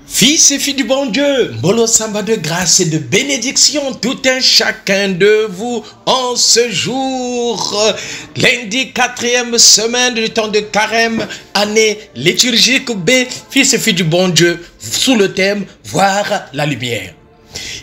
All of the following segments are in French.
Fils et filles du bon Dieu, Mbolo Samba de grâce et de bénédiction, tout un chacun de vous en ce jour, lundi 4e semaine du temps de carême, année liturgique B, fils et filles du bon Dieu, sous le thème voir la lumière.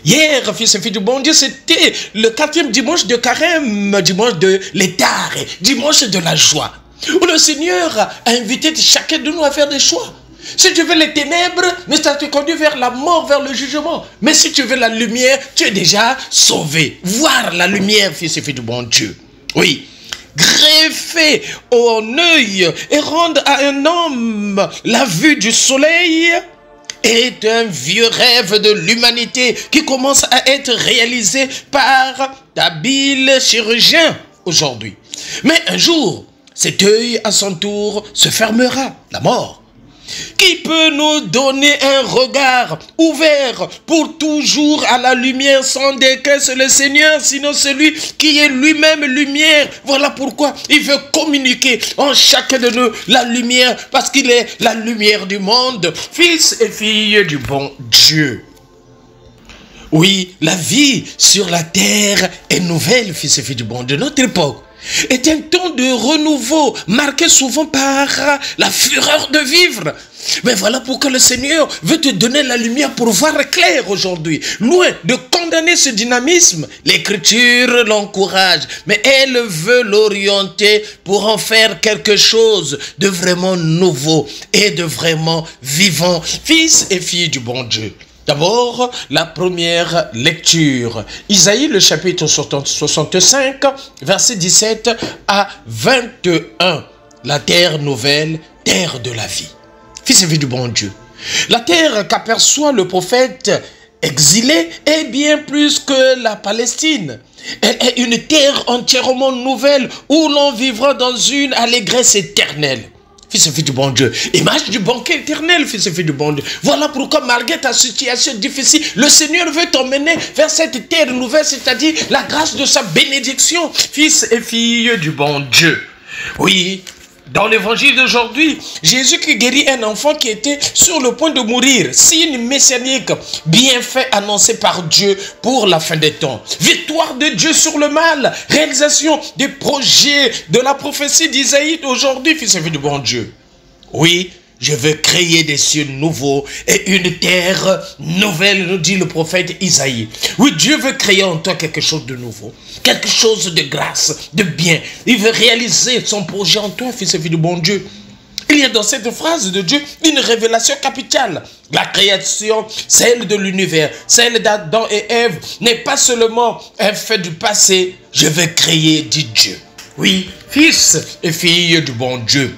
Hier, fils et filles du bon Dieu, c'était le 4e dimanche de carême, dimanche de l'étard, dimanche de la joie, où le Seigneur a invité chacun de nous à faire des choix. Si tu veux les ténèbres, mais ça te conduit vers la mort, vers le jugement. Mais si tu veux la lumière, tu es déjà sauvé. Voir la lumière, fils et filles du bon Dieu. Oui. Greffer en œil et rendre à un homme la vue du soleil est un vieux rêve de l'humanité qui commence à être réalisé par d'habiles chirurgiens aujourd'hui. Mais un jour, cet œil à son tour se fermera, la mort. Qui peut nous donner un regard ouvert pour toujours à la lumière sans décaisse le Seigneur, sinon celui qui est lui-même lumière. Voilà pourquoi il veut communiquer en chacun de nous la lumière, parce qu'il est la lumière du monde, fils et filles du bon Dieu. Oui, la vie sur la terre est nouvelle, fils et filles du bon Dieu. Notre époque est un temps de renouveau, marqué souvent par la fureur de vivre. Mais voilà pourquoi le Seigneur veut te donner la lumière pour voir clair aujourd'hui. Loin de condamner ce dynamisme, l'Écriture l'encourage, mais elle veut l'orienter pour en faire quelque chose de vraiment nouveau et de vraiment vivant. Fils et filles du bon Dieu. D'abord, la première lecture. Isaïe, le chapitre 65, verset 17 à 21. La terre nouvelle, terre de la vie. Fils et filles du bon Dieu. La terre qu'aperçoit le prophète exilé est bien plus que la Palestine. Elle est une terre entièrement nouvelle où l'on vivra dans une allégresse éternelle. Fils et filles du bon Dieu, image du banquet éternel, fils et filles du bon Dieu. Voilà pourquoi, malgré ta situation difficile, le Seigneur veut t'emmener vers cette terre nouvelle, c'est-à-dire la grâce de sa bénédiction, fils et filles du bon Dieu. Oui, dans l'évangile d'aujourd'hui, Jésus qui guérit un enfant qui était sur le point de mourir, signe messianique, bienfait annoncé par Dieu pour la fin des temps. Victoire de Dieu sur le mal, réalisation des projets de la prophétie d'Isaïe d'aujourd'hui, fils et filles du bon Dieu. Oui, je veux créer des cieux nouveaux et une terre nouvelle, nous dit le prophète Isaïe. Oui, Dieu veut créer en toi quelque chose de nouveau, quelque chose de grâce, de bien. Il veut réaliser son projet en toi, fils et filles du bon Dieu. Il y a dans cette phrase de Dieu une révélation capitale. La création, celle de l'univers, celle d'Adam et Ève, n'est pas seulement un fait du passé. Je veux créer, dit Dieu. Oui, fils et filles du bon Dieu.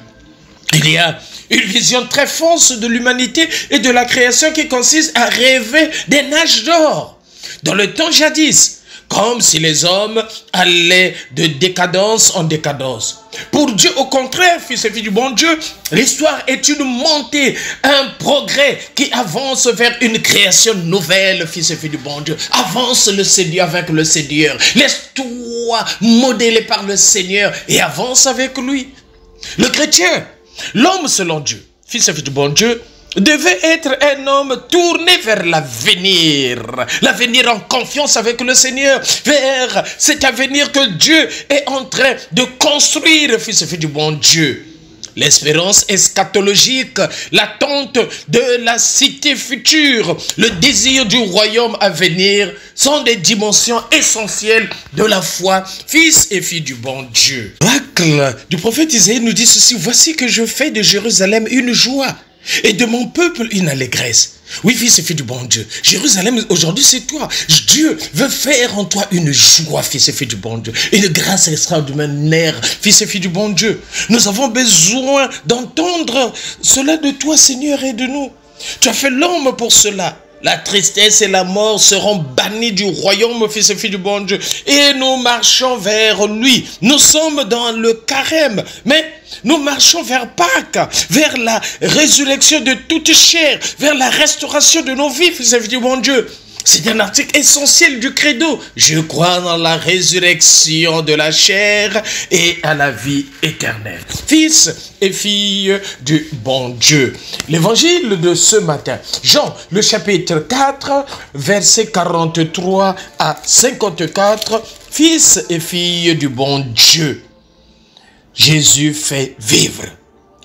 Il y a une vision très forte de l'humanité et de la création qui consiste à rêver d'un âge d'or. Dans le temps jadis, comme si les hommes allaient de décadence en décadence. Pour Dieu, au contraire, fils et filles du bon Dieu, l'histoire est une montée, un progrès qui avance vers une création nouvelle, fils et filles du bon Dieu. Avance le Seigneur avec le Seigneur. Laisse-toi modeler par le Seigneur et avance avec lui. Le chrétien, l'homme selon Dieu, fils et filles du bon Dieu, devait être un homme tourné vers l'avenir en confiance avec le Seigneur, vers cet avenir que Dieu est en train de construire, fils et filles du bon Dieu. L'espérance eschatologique, l'attente de la cité future, le désir du royaume à venir sont des dimensions essentielles de la foi, fils et filles du bon Dieu. L'oracle du prophète Isaïe nous dit ceci: voici que je fais de Jérusalem une joie et de mon peuple une allégresse. Oui, fils et filles du bon Dieu, Jérusalem aujourd'hui c'est toi. Dieu veut faire en toi une joie, fils et filles du bon Dieu, une grâce extraordinaire, fils et filles du bon Dieu. Nous avons besoin d'entendre cela de toi, Seigneur, et de nous. Tu as fait l'homme pour cela. La tristesse et la mort seront bannies du royaume, fils et filles du bon Dieu. Et nous marchons vers lui. Nous sommes dans le carême, mais nous marchons vers Pâques, vers la résurrection de toute chair, vers la restauration de nos vies, fils et filles du bon Dieu. C'est un article essentiel du credo. Je crois dans la résurrection de la chair et à la vie éternelle. Fils et filles du bon Dieu. L'évangile de ce matin, Jean, le chapitre 4, versets 43 à 54. Fils et filles du bon Dieu. Jésus fait vivre.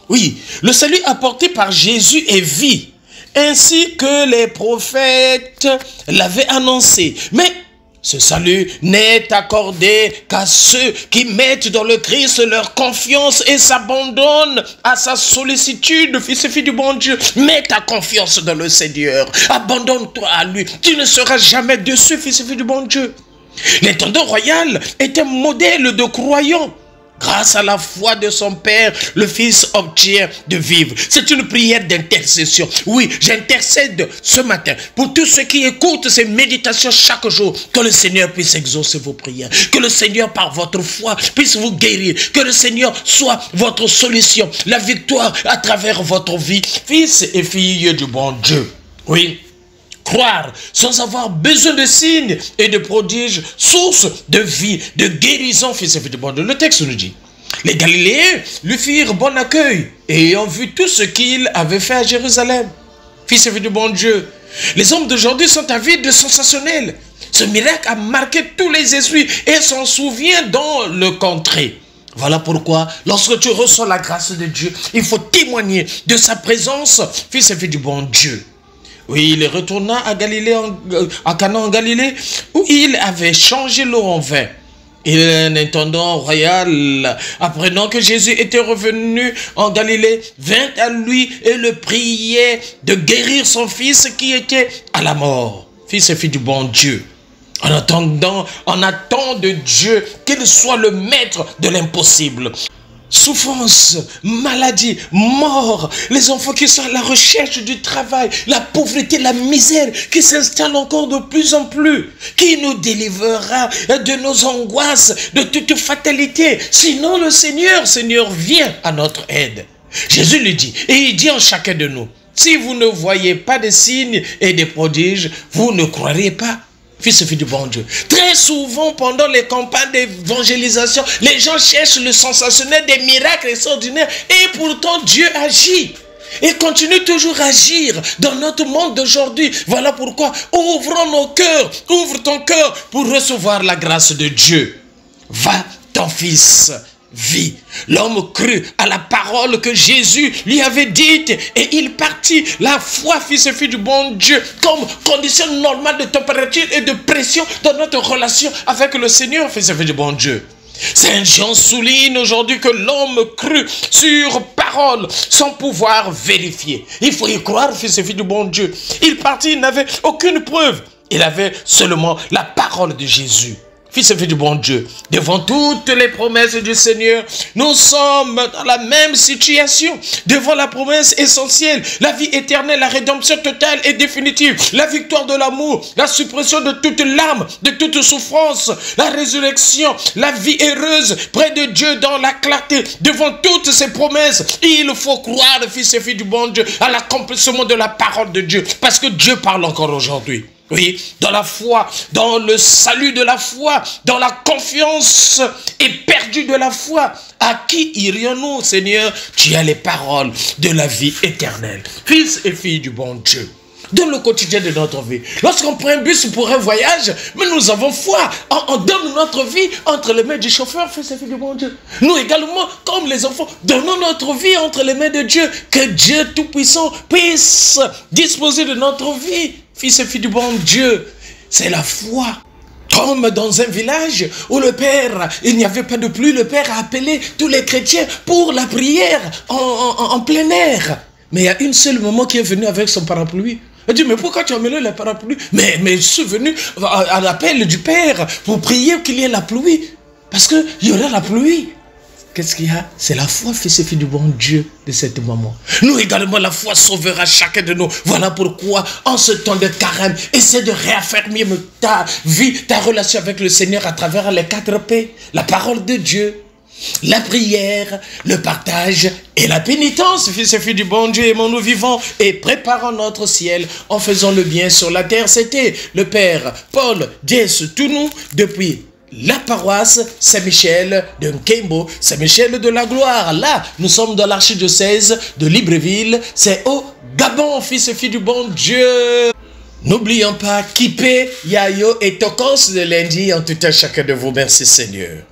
Oui, le salut apporté par Jésus est vie, ainsi que les prophètes l'avaient annoncé. Mais ce salut n'est accordé qu'à ceux qui mettent dans le Christ leur confiance et s'abandonnent à sa sollicitude. Fils et filles du bon Dieu, mets ta confiance dans le Seigneur. Abandonne-toi à lui. Tu ne seras jamais déçu, fils et filles du bon Dieu. L'intendant royal est un modèle de croyant. Grâce à la foi de son Père, le Fils obtient de vivre. C'est une prière d'intercession. Oui, j'intercède ce matin pour tous ceux qui écoutent ces méditations chaque jour. Que le Seigneur puisse exaucer vos prières. Que le Seigneur, par votre foi, puisse vous guérir. Que le Seigneur soit votre solution. La victoire à travers votre vie. Fils et filles du bon Dieu. Oui. Croire sans avoir besoin de signes et de prodiges, source de vie, de guérison, fils et filles de bon Dieu. Le texte nous dit, les Galiléens lui firent bon accueil et ayant vu tout ce qu'il avait fait à Jérusalem. Fils et filles de bon Dieu, les hommes d'aujourd'hui sont avides de sensationnel. Ce miracle a marqué tous les esprits et s'en souvient dans le contrée. Voilà pourquoi, lorsque tu reçois la grâce de Dieu, il faut témoigner de sa présence, fils et filles du bon Dieu. Oui, il retourna à Galilée, à Cana en Galilée, où il avait changé l'eau en vin. Et un intendant royal, apprenant que Jésus était revenu en Galilée, vint à lui et le priait de guérir son fils qui était à la mort. Fils et fille du bon Dieu. En attend de Dieu qu'il soit le maître de l'impossible. Souffrance, maladie, mort, les enfants qui sont à la recherche du travail, la pauvreté, la misère qui s'installe encore de plus en plus. Qui nous délivrera de nos angoisses, de toute fatalité? Sinon le Seigneur vient à notre aide. Jésus lui dit, et il dit en chacun de nous, si vous ne voyez pas de signes et des prodiges, vous ne croirez pas. Fils et filles du bon Dieu. Très souvent, pendant les campagnes d'évangélisation, les gens cherchent le sensationnel, des miracles extraordinaires, et pourtant Dieu agit. Et continue toujours à agir dans notre monde d'aujourd'hui. Voilà pourquoi ouvrons nos cœurs, ouvre ton cœur pour recevoir la grâce de Dieu. Va, ton fils vit. L'homme crut à la parole que Jésus lui avait dite et il partit. La foi, fils et filles du bon Dieu, comme condition normale de température et de pression dans notre relation avec le Seigneur, fils et filles du bon Dieu. Saint Jean souligne aujourd'hui que l'homme crut sur parole sans pouvoir vérifier. Il faut y croire, fils et filles du bon Dieu. Il partit, il n'avait aucune preuve. Il avait seulement la parole de Jésus. Fils et filles du bon Dieu, devant toutes les promesses du Seigneur, nous sommes dans la même situation. Devant la promesse essentielle, la vie éternelle, la rédemption totale et définitive, la victoire de l'amour, la suppression de toute larme, de toute souffrance, la résurrection, la vie heureuse près de Dieu dans la clarté. Devant toutes ces promesses, il faut croire, fils et filles du bon Dieu, à l'accomplissement de la parole de Dieu. Parce que Dieu parle encore aujourd'hui. Oui, dans la foi, dans le salut de la foi, dans la confiance éperdue de la foi. À qui irions-nous, Seigneur? Tu as les paroles de la vie éternelle. Fils et filles du bon Dieu, dans le quotidien de notre vie, lorsqu'on prend un bus pour un voyage, mais nous avons foi. On donne notre vie entre les mains du chauffeur, fils et filles du bon Dieu. Nous également, comme les enfants, donnons notre vie entre les mains de Dieu. Que Dieu Tout-Puissant puisse disposer de notre vie. Fils et filles du bon Dieu, c'est la foi. Comme dans un village où le Père, il n'y avait pas de pluie, le Père a appelé tous les chrétiens pour la prière en plein air. Mais il y a une seule maman qui est venue avec son parapluie. Elle dit, mais pourquoi tu as amené le parapluie? Mais je suis venu à l'appel du Père pour prier qu'il y ait la pluie. Parce qu'il y aura la pluie. Qu'est-ce qu'il y a? C'est la foi, fils et filles du bon Dieu, de cette maman. Nous également, la foi sauvera chacun de nous. Voilà pourquoi, en ce temps de carême, essaie de réaffirmer ta vie, ta relation avec le Seigneur à travers les 4 P. La parole de Dieu, la prière, le partage et la pénitence. Fils et filles du bon Dieu, aimons-nous vivons et préparons notre ciel en faisant le bien sur la terre. C'était le Père Paul Jess Tounou depuis la paroisse Saint-Michel de Nkembo, Saint-Michel de la Gloire. Là, nous sommes dans l'archidiocèse de Libreville. C'est au Gabon, fils et filles du bon Dieu. N'oublions pas Kipé, Yayo et Tokos de lundi en tout un chacun de vous. Merci Seigneur.